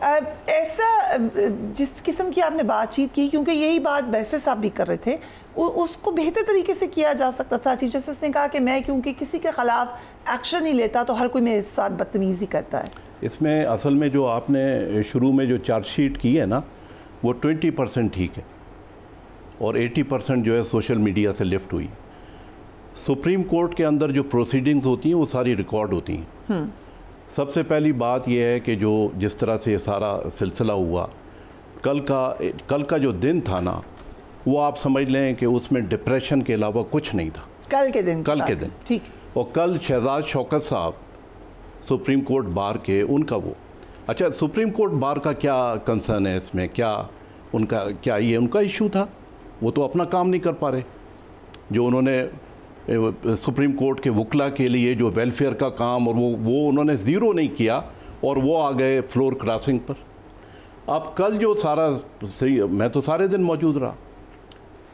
ऐसा जिस किस्म की आपने बातचीत की, क्योंकि यही बात बैरिस्टर साहब भी कर रहे थे, उसको बेहतर तरीके से किया जा सकता था। चीफ जस्टिस ने कहा कि मैं क्योंकि किसी के खिलाफ एक्शन नहीं लेता तो हर कोई मेरे साथ बदतमीजी करता है। इसमें असल में जो आपने शुरू में जो चार्जशीट की है ना, वो 20% ठीक है और 80% जो है सोशल मीडिया से लिफ्ट हुई। सुप्रीम कोर्ट के अंदर जो प्रोसीडिंग्स होती हैं वो सारी रिकॉर्ड होती हैं। सबसे पहली बात यह है कि जो जिस तरह से ये सारा सिलसिला हुआ, कल का जो दिन था ना, वो आप समझ लें कि उसमें डिप्रेशन के अलावा कुछ नहीं था। कल के दिन ठीक। और कल शहजाद शौकत साहब सुप्रीम कोर्ट बार के, उनका वो अच्छा, सुप्रीम कोर्ट बार का क्या कंसर्न है इसमें? क्या ये उनका इशू था? वो तो अपना काम नहीं कर पा रहे। जो उन्होंने सुप्रीम कोर्ट के वकला के लिए जो वेलफेयर का काम, और वो उन्होंने ज़ीरो नहीं किया और वो आ गए फ्लोर क्रॉसिंग पर। अब कल जो सारा सही, मैं तो सारे दिन मौजूद रहा।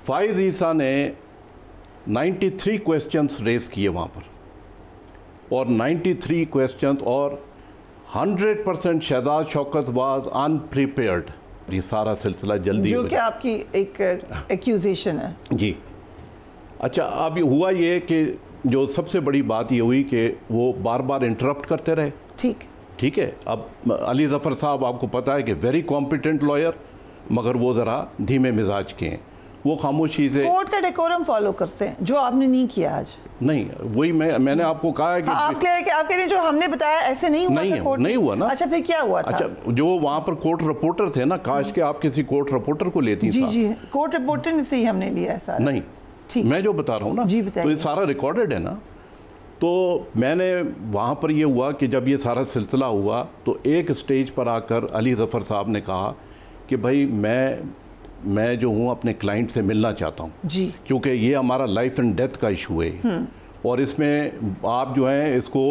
फाइज़ ईसा ने 93 क्वेश्चंस रेस किए वहाँ पर, और 93 क्वेश्चंस, और 100% शहजाद शौकत वाज अनप्रिपेयर्ड। ये सारा सिलसिला जल्दी, जो कि आपकी एक एक्यूजेशन है जी। अच्छा, अब हुआ ये कि जो सबसे बड़ी बात ये हुई कि वो बार बार इंटरप्ट करते रहे। ठीक है। अब अली ज़फ़र साहब, आपको पता है कि वेरी कॉम्पिटेंट लॉयर, मगर वो ज़रा धीमे मिजाज के हैं। वो खामोशी से कोर्ट का डेकोरम फॉलो करते हैं, जो आपने नहीं किया आज। नहीं, वही मैंने आपको कहा है कि आपके लिए जो हमने बताया ऐसे नहीं हुआ। नहीं हुआ ना। अच्छा, फिर क्या हुआ था? अच्छा, जो वहाँ पर कोर्ट रिपोर्टर थे ना, काश के आप किसी कोर्ट रिपोर्टर को लेती। जी, कोर्ट रिपोर्टर से ही हमने लिया है सारा। नहीं, मैं जो बता रहा हूँ ना, तो ये सारा रिकॉर्डेड है ना। तो मैंने वहाँ पर ये हुआ कि जब ये सारा सिलसिला हुआ तो एक स्टेज पर आकर अली ज़फ़र साहब ने कहा कि भाई मैं जो हूँ अपने क्लाइंट से मिलना चाहता हूँ जी, क्योंकि ये हमारा लाइफ एंड डेथ का इशू है और इसमें आप जो हैं इसको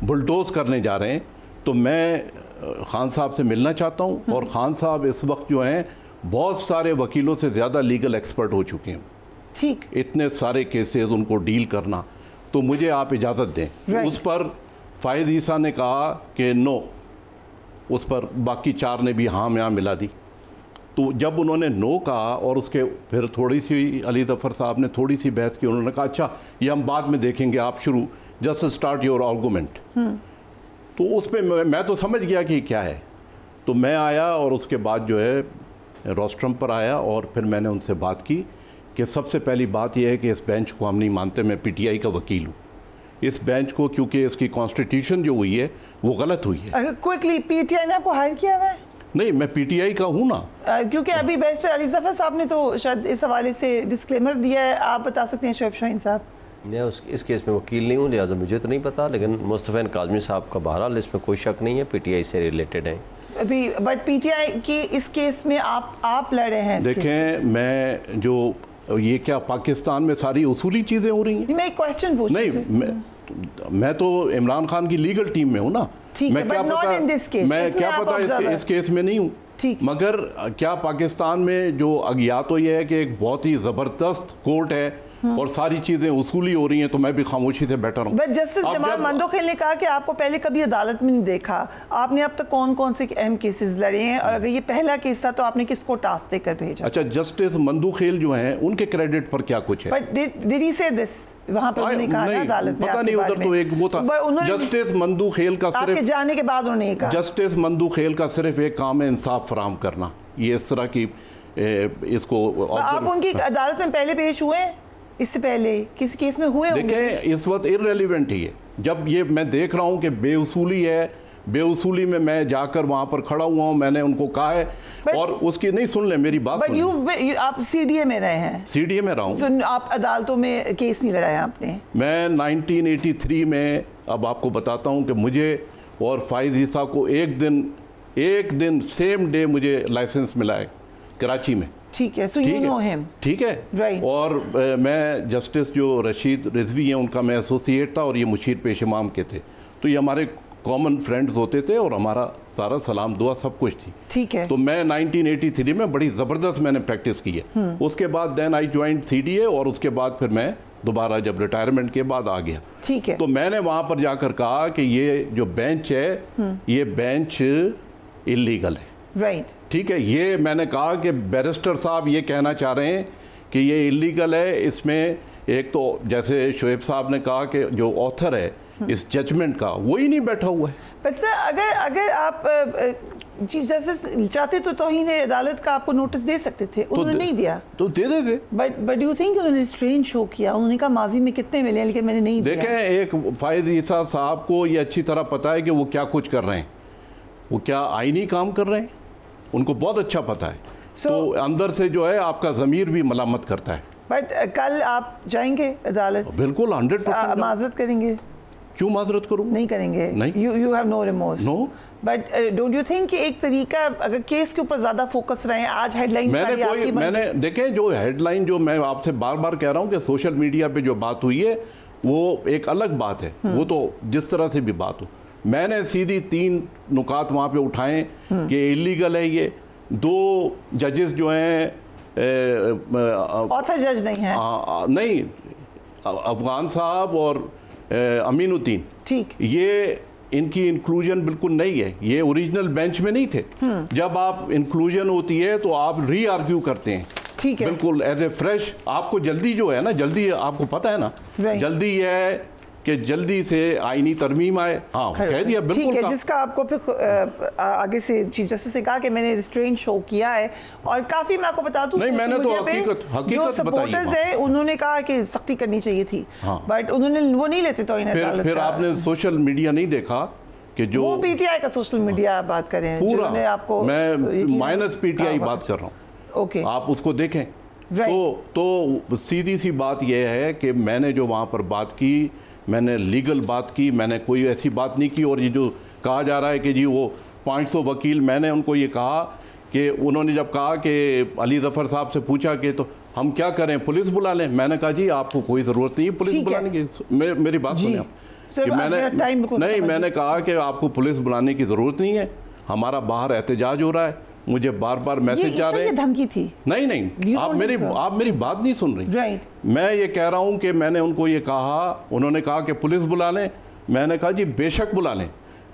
बुलडोज करने जा रहे हैं। तो मैं खान साहब से मिलना चाहता हूँ, और खान साहब इस वक्त जो हैं बहुत सारे वकीलों से ज़्यादा लीगल एक्सपर्ट हो चुके हैं। ठीक, इतने सारे केसेस उनको डील करना, तो मुझे आप इजाज़त दें। उस पर फ़ाइज़ ईसा ने कहा कि नो, उस पर बाकी 4 ने भी हाँ में हाँ मिला दी। तो जब उन्होंने नो कहा और उसके फिर थोड़ी सी अली ज़फ़र साहब ने थोड़ी सी बहस की, उन्होंने कहा अच्छा ये हम बाद में देखेंगे, आप शुरू जस्ट स्टार्ट योर आर्गूमेंट। तो उस पर मैं तो समझ गया कि क्या है। तो मैं आया और उसके बाद जो है रोस्ट्रम पर आया और फिर मैंने उनसे बात की कि सबसे पहली बात यह है कि इस बेंच को हम नहीं मानते। मैं पीटीआई का वकील हूँ। इस बेंच को, क्योंकि इसकी कॉन्स्टिट्यूशन जो हुई है वो गलत हुई है। क्विकली, पीटीआई ने आपको हायर किया हुआ है? नहीं, मैं पीटीआई का हूँ ना। क्योंकि अभी बैरिस्टर अली ज़फ़र साहब ने तो शायद इस हवाले से डिस्क्लेमर दिया है, आप बता सकते हैं शोएब शाहीन साहब? मैं इस केस में वकील नहीं हूँ, लिहाजा मुझे तो नहीं पता, लेकिन मुस्तफ़ा काज़मी साहब का बहरहाल इसमें कोई शक नहीं है, पीटीआई से रिलेटेड है अभी। बट पीटीआई की इस केस में आप लड़े हैं। देखें, मैं जो ये क्या पाकिस्तान में सारी उसूली चीज़ें हो रही हैं? मैं एक क्वेश्चन पूछ रही हूँ। मैं तो इमरान खान की लीगल टीम में हूँ ना। मैं क्या पता इस केस में नहीं हूँ, मगर क्या पाकिस्तान में जो या तो ये है कि एक बहुत ही ज़बरदस्त कोर्ट है और सारी चीज़ें उसूली हो रही हैं, तो मैं भी खामोशी से बैठा रहूँ। जस्टिस जमाल मंदोखिल ने कहा कि आपको पहले कभी अदालत में नहीं देखा, आपने अब तक कौन कौन से अहम केसेस लड़े हैं, और अगर ये पहला केस था तो आपने किसको टास्क देकर भेजा? अच्छा, जस्टिस मंदोखिल जो हैं उनके क्रेडिट पर क्या कुछ है? बट डिड ही से दिस वहाँ पर उन्होंने कहा ना अदालत में? पता नहीं, उधर तो एक वो था जस्टिस मंदोखिल का, सिर्फ आपके जाने के बाद उन्होंने कहा जस्टिस मंदोखिल का सिर्फ एक काम है इंसाफ फराहम करना। ये इस तरह की इसको आप उनकी अदालत में पहले पेश हुए हैं? इससे पहले किसी केस में हुए होंगे? देखें, इस वक्त इररेलेवेंट ही है। जब ये मैं देख रहा हूँ कि बेउसूली है, बेउसूली में मैं जाकर वहाँ पर खड़ा हुआ हूँ, मैंने उनको कहा है और उसकी नहीं सुन ले मेरी बात। आप सीडीए में रहे हैं? सीडीए में रहा हूँ। आप अदालतों में केस नहीं लड़ाया आपने? मैं 1983 में, अब आपको बताता हूँ कि मुझे और फाइज़ ईसा को एक दिन सेम डे मुझे लाइसेंस मिला है कराची में। ठीक है, सो यू नो हिम? ठीक है, राइट। और मैं जस्टिस जो रशीद रिजवी हैं उनका मैं एसोसिएट था और ये मुशीर पेश इमाम के थे, तो ये हमारे कॉमन फ्रेंड्स होते थे और हमारा सारा सलाम दुआ सब कुछ थी। ठीक है। तो मैं 1983 में बड़ी ज़बरदस्त मैंने प्रैक्टिस की है। उसके बाद देन आई ज्वाइंट सीडीए, और उसके बाद फिर मैं दोबारा जब रिटायरमेंट के बाद आ गया। ठीक है। तो मैंने वहाँ पर जाकर कहा कि ये जो बेंच है, ये बेंच इलीगल है। राइट, ठीक है, ये मैंने कहा कि बैरिस्टर साहब ये कहना चाह रहे हैं कि ये इलीगल है। इसमें एक तो जैसे शोएब साहब ने कहा कि जो ऑथर है इस जजमेंट का वही नहीं बैठा हुआ है। बट सर अगर आप चीफ जस्टिस चाहते तो तौहीन अदालत का आपको नोटिस दे सकते थे, उन्होंने नहीं दिया तो दे देते। बट यू थिंक उन्होंने रिस्ट्रेन शो किया? उन्होंने कहा माजी में कितने मिले लेकिन मैंने नहीं दिया। देखें, एक फायद ईसा साहब को ये अच्छी तरह पता है कि वो क्या कुछ कर रहे हैं, वो क्या आईनी काम कर रहे हैं, उनको बहुत अच्छा पता है। तो अंदर से जो है आपका ज़मीर भी मलामत करता है। बट कल आप जाएंगे अदालत? बिल्कुल 100% माजरत करेंगे? क्यों माजरत करूँ? नहीं करेंगे? नहीं। You have no remorse? No. But don't you think कि एक तरीका, अगर केस के ऊपर ज्यादा फोकस रहे, आज हेडलाइन मैंने देखें, जो हेडलाइन जो मैं आपसे बार बार कह रहा हूँ कि सोशल मीडिया पे जो बात हुई है वो एक अलग बात है, वो तो जिस तरह से भी बात हो, मैंने सीधी 3 नुकात वहाँ पे उठाए कि इलीगल है ये। 2 जजेस जो हैं ऑथर जज नहीं है, नहीं, अफगान साहब और अमीनुद्दीन, ठीक, ये इनकी इंक्लूजन बिल्कुल नहीं है, ये ओरिजिनल बेंच में नहीं थे। जब आप इंक्लूजन होती है तो आप री आर्ग्यू करते हैं, ठीक है, बिल्कुल एज ए फ्रेश। आपको जल्दी जो है ना, जल्दी आपको पता है ना, जल्दी ये है कि जल्दी से आईनी तरमीम आए। हाँ, कह दिया बिल्कुल, ठीक है, जिसका आपको फिर आगे से चीफ जस्टिस ने कहा कि मैंने रिस्ट्रेन शो किया है और काफी, मैं आपको बता दूं, नहीं, मैंने तो हकीकत जो सपोर्टर्स है उन्होंने कहा कि सख्ती करनी चाहिए थी, बट उन्होंने वो नहीं लेते। तो फिर आपने सोशल मीडिया नहीं देखा कि जो वो पीटीआई का सोशल मीडिया बात कर रहे हैं पूरा, आपको, मैं माइनस पीटीआई बात कर रहा हूँ, ओके, आप उसको देखें। तो सीधी सी बात यह है कि मैंने जो वहाँ पर बात की, मैंने लीगल बात की, मैंने कोई ऐसी बात नहीं की। और ये जो कहा जा रहा है कि जी वो 500 वकील, मैंने उनको ये कहा कि उन्होंने जब कहा कि अली ज़फ़र साहब से पूछा कि तो हम क्या करें, पुलिस बुला लें, मैंने कहा जी आपको कोई ज़रूरत नहीं है पुलिस बुलाने की। मेरी बात सुनिए आप कि मैंने कहा कि आपको पुलिस बुलाने की ज़रूरत नहीं है, हमारा बाहर एहतजाज हो रहा है, मुझे बार बार मैसेज जा रहे हैं। धमकी थी? नहीं, आप मेरी बात नहीं सुन रही। मैं ये कह रहा हूँ कि मैंने उनको ये कहा, उन्होंने कहा कि पुलिस बुला लें, मैंने कहा जी बेशक बुला लें,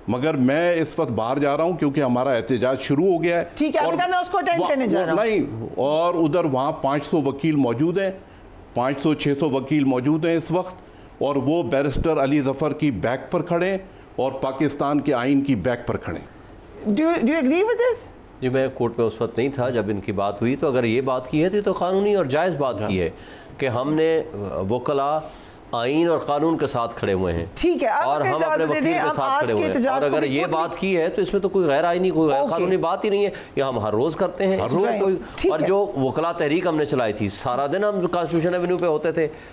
मगर मैं इस वक्त बाहर जा रहा हूँ क्योंकि हमारा एहतजाज शुरू हो गया है। ठीक है, और मैं उसको अटेंड करने जा रहा हूँ। नहीं, और उधर वहाँ 500 वकील मौजूद हैं, 500-600 वकील मौजूद हैं इस वक्त, और वो बैरिस्टर अली ज़फ़र की बैक पर खड़े और पाकिस्तान के आइन की बैक पर खड़े। Do you agree with this? जी, मैं कोर्ट में उस वक्त नहीं था जब इनकी बात हुई, तो अगर ये बात की है तो कानूनी और जायज़ बात की है कि हमने वकला आइन और कानून के साथ खड़े हुए हैं, ठीक है, और हम अपने वकील के साथ खड़े हुए हैं। और अगर ये बात की है तो इसमें तो कोई गैर आइनी, कोई गैर कानूनी बात ही नहीं है, ये हम हर रोज़ करते हैं, हर रोज़ कोई। और जो वकला तहरीक हमने चलाई थी, सारा दिन हम कॉन्स्टिट्यूशन एवेन्यू पे होते थे,